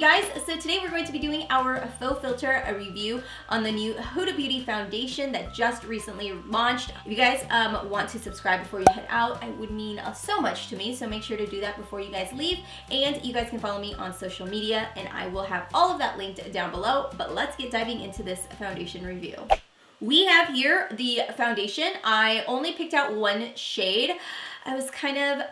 guys, so today we're going to be doing our faux filter review on the new Huda Beauty foundation that just recently launched. If you guys want to subscribe before you head out, it would mean so much to me, so make sure to do that before you guys leave. And you guys can follow me on social media and I will have all of that linked down below. But let's get diving into this foundation review. We have here the foundation. I only picked out one shade. I was kind of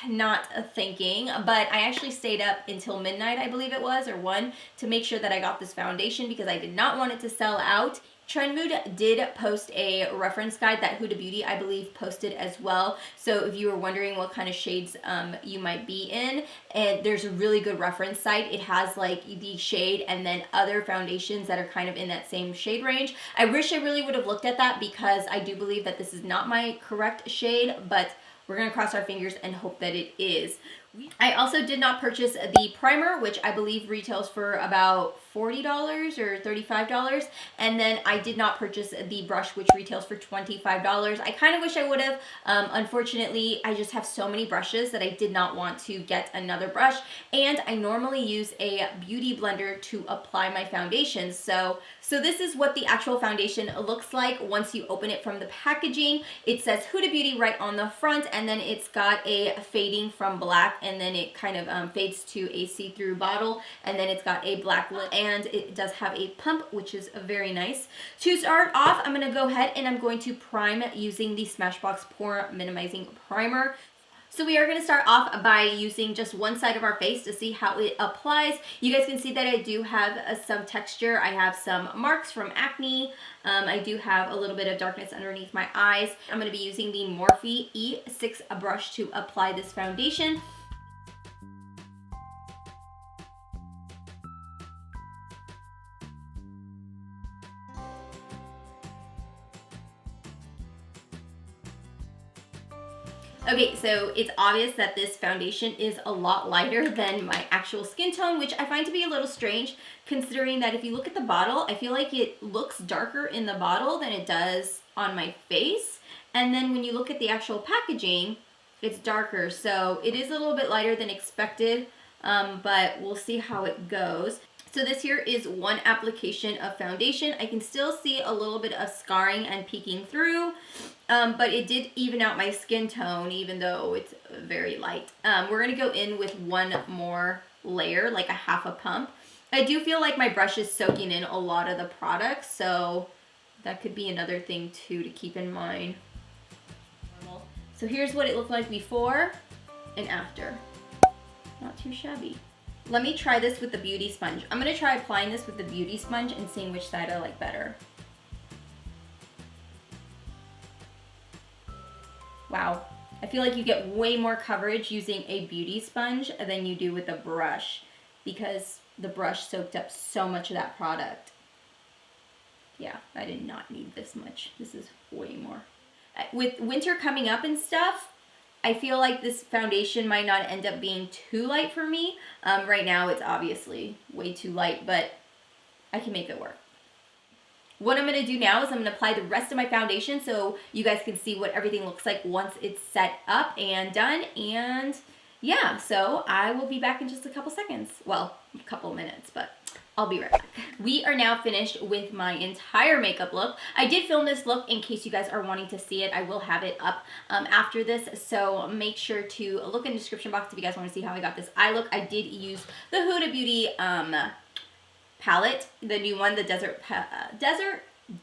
not thinking, but I actually stayed up until midnight, I believe it was, or 1, to make sure that I got this foundation because I did not want it to sell out. Trendmood did post a reference guide that Huda Beauty, I believe, posted as well. So if you were wondering what kind of shades you might be in, and there's a really good reference site. It has like the shade and then other foundations that are kind of in that same shade range. I wish I really would have looked at that because I do believe that this is not my correct shade, but we're gonna cross our fingers and hope that it is. I also did not purchase the primer, which I believe retails for about $40 or $35. And then I did not purchase the brush, which retails for $25. I kind of wish I would have. Unfortunately, I just have so many brushes that I did not want to get another brush. And I normally use a beauty blender to apply my foundations. So this is what the actual foundation looks like once you open it from the packaging. It says Huda Beauty right on the front, and then it's got a fading from black, and then it kind of fades to a see-through bottle, and then it's got a black lid, and it does have a pump, which is very nice. To start off, I'm going to go ahead and I'm going to prime using the Smashbox Pore Minimizing Primer. So we are going to start off by using just one side of our face to see how it applies. You guys can see that I do have some texture. I have some marks from acne. I do have a little bit of darkness underneath my eyes. I'm going to be using the Morphe E6 brush to apply this foundation. Okay, so it's obvious that this foundation is a lot lighter than my actual skin tone, which I find to be a little strange considering that if you look at the bottle, I feel like it looks darker in the bottle than it does on my face. And then when you look at the actual packaging, it's darker. So it is a little bit lighter than expected, but we'll see how it goes. So this here is one application of foundation. I can still see a little bit of scarring and peeking through, but it did even out my skin tone even though it's very light. We're gonna go in with one more layer, like a half a pump. I do feel like my brush is soaking in a lot of the product, so that could be another thing too to keep in mind. So here's what it looked like before and after. Not too shabby. Let me try this with the beauty sponge. I'm gonna try applying this with the beauty sponge and seeing which side I like better. Wow, I feel like you get way more coverage using a beauty sponge than you do with a brush because the brush soaked up so much of that product. Yeah, I did not need this much. This is way more. With winter coming up and stuff, I feel like this foundation might not end up being too light for me. Right now it's obviously way too light, but I can make it work. What I'm going to do now is I'm going to apply the rest of my foundation so you guys can see what everything looks like once it's set up and done. And yeah, so I will be back in just a couple seconds. Well, a couple minutes, but I'll be right back. We are now finished with my entire makeup look. I did film this look in case you guys are wanting to see it. I will have it up after this, so make sure to look in the description box if you guys want to see how I got this eye look. I did use the Huda Beauty palette, the new one, the Desert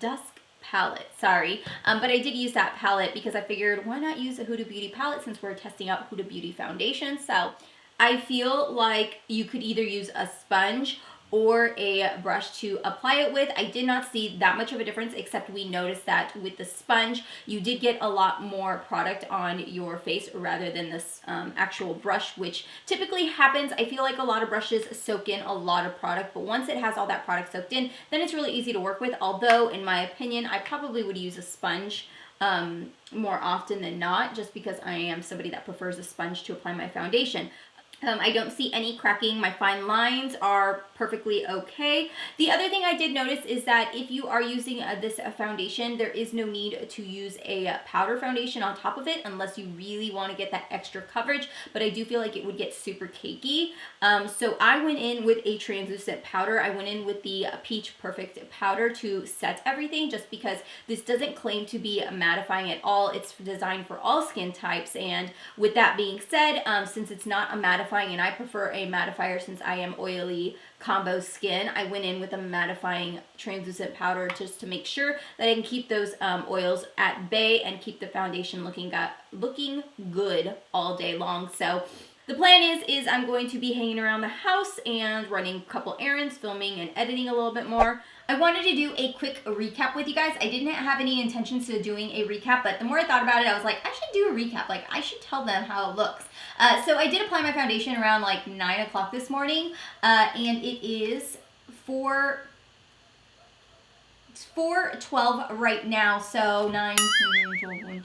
Dusk palette, sorry. But I did use that palette because I figured why not use a Huda Beauty palette since we're testing out Huda Beauty foundation. So I feel like you could either use a sponge or a brush to apply it with. I did not see that much of a difference, except we noticed that with the sponge, you did get a lot more product on your face rather than this actual brush, which typically happens. I feel like a lot of brushes soak in a lot of product, but once it has all that product soaked in, then it's really easy to work with. Although, in my opinion, I probably would use a sponge more often than not, just because I am somebody that prefers a sponge to apply my foundation. I don't see any cracking. My fine lines are perfectly okay. The other thing I did notice is that if you are using this foundation, there is no need to use a powder foundation on top of it unless you really want to get that extra coverage, but I do feel like it would get super cakey. So I went in with a translucent powder. I went in with the Peach Perfect powder to set everything, just because this doesn't claim to be mattifying at all. It's designed for all skin types, and with that being said, since it's not a mattifying and I prefer a mattifier since I am oily combo skin, I went in with a mattifying translucent powder just to make sure that I can keep those oils at bay and keep the foundation looking good all day long. So the plan is I'm going to be hanging around the house and running a couple errands, filming and editing a little bit more. I wanted to do a quick recap with you guys. I didn't have any intentions of doing a recap, but the more I thought about it, I was like, I should do a recap. Like, I should tell them how it looks. So I did apply my foundation around like 9 o'clock this morning, and it is 4:12 right now, so 9, 10, 12,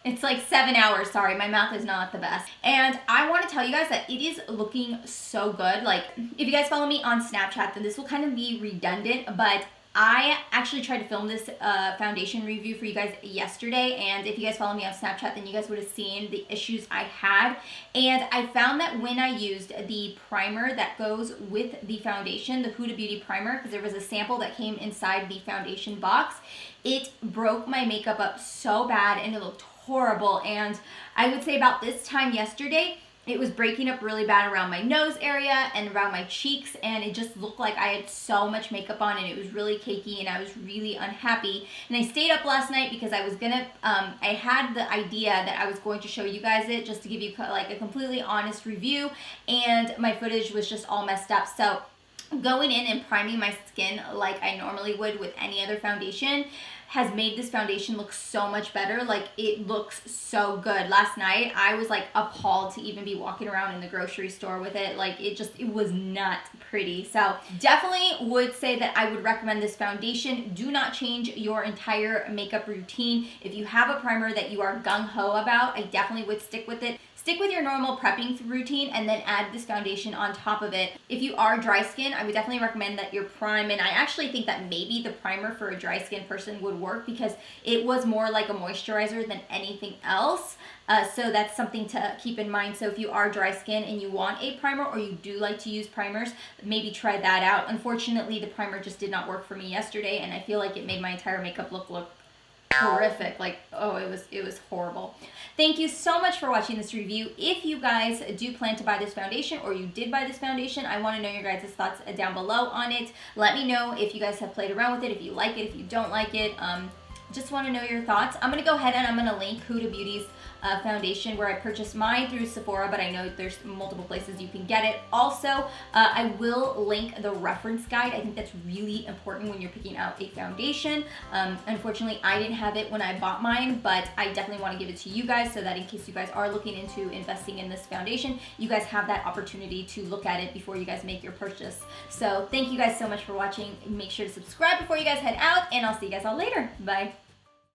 it's like 7 hours. Sorry, my math is not the best. And I want to tell you guys that it is looking so good. Like, if you guys follow me on Snapchat, then this will kind of be redundant, but I actually tried to film this foundation review for you guys yesterday, and if you guys follow me on Snapchat, then you guys would have seen the issues I had. And I found that when I used the primer that goes with the foundation, the Huda Beauty primer, because there was a sample that came inside the foundation box, it broke my makeup up so bad and it looked horrible. And I would say about this time yesterday, it was breaking up really bad around my nose area and around my cheeks, and it just looked like I had so much makeup on and it was really cakey and I was really unhappy. And I stayed up last night because I was gonna, I had the idea that I was going to show you guys it just to give you like a completely honest review, and my footage was just all messed up. So going in and priming my skin like I normally would with any other foundation has made this foundation look so much better. Like, it looks so good. Last night, I was like appalled to even be walking around in the grocery store with it. Like, it was not pretty. So definitely would say that I would recommend this foundation. Do not change your entire makeup routine. If you have a primer that you are gung-ho about, I definitely would stick with it. Stick with your normal prepping routine and then add this foundation on top of it. If you are dry skin, I would definitely recommend that you prime, and I actually think that maybe the primer for a dry skin person would work because it was more like a moisturizer than anything else. So that's something to keep in mind. So if you are dry skin and you want a primer, or you do like to use primers, maybe try that out. Unfortunately, the primer just did not work for me yesterday, and I feel like it made my entire makeup look horrific. Like, oh, it was horrible. Thank you so much for watching this review. If you guys do plan to buy this foundation, or you did buy this foundation, I want to know your guys' thoughts down below on it. Let me know if you guys have played around with it, if you like it, if you don't like it. Just want to know your thoughts. I'm going to go ahead and I'm going to link Huda Beauty's foundation where I purchased mine through Sephora, but I know there's multiple places you can get it. Also, I will link the reference guide. I think that's really important when you're picking out a foundation. Unfortunately, I didn't have it when I bought mine, but I definitely want to give it to you guys so that in case you guys are looking into investing in this foundation, you guys have that opportunity to look at it before you guys make your purchase. So thank you guys so much for watching. Make sure to subscribe before you guys head out, and I'll see you guys all later. Bye.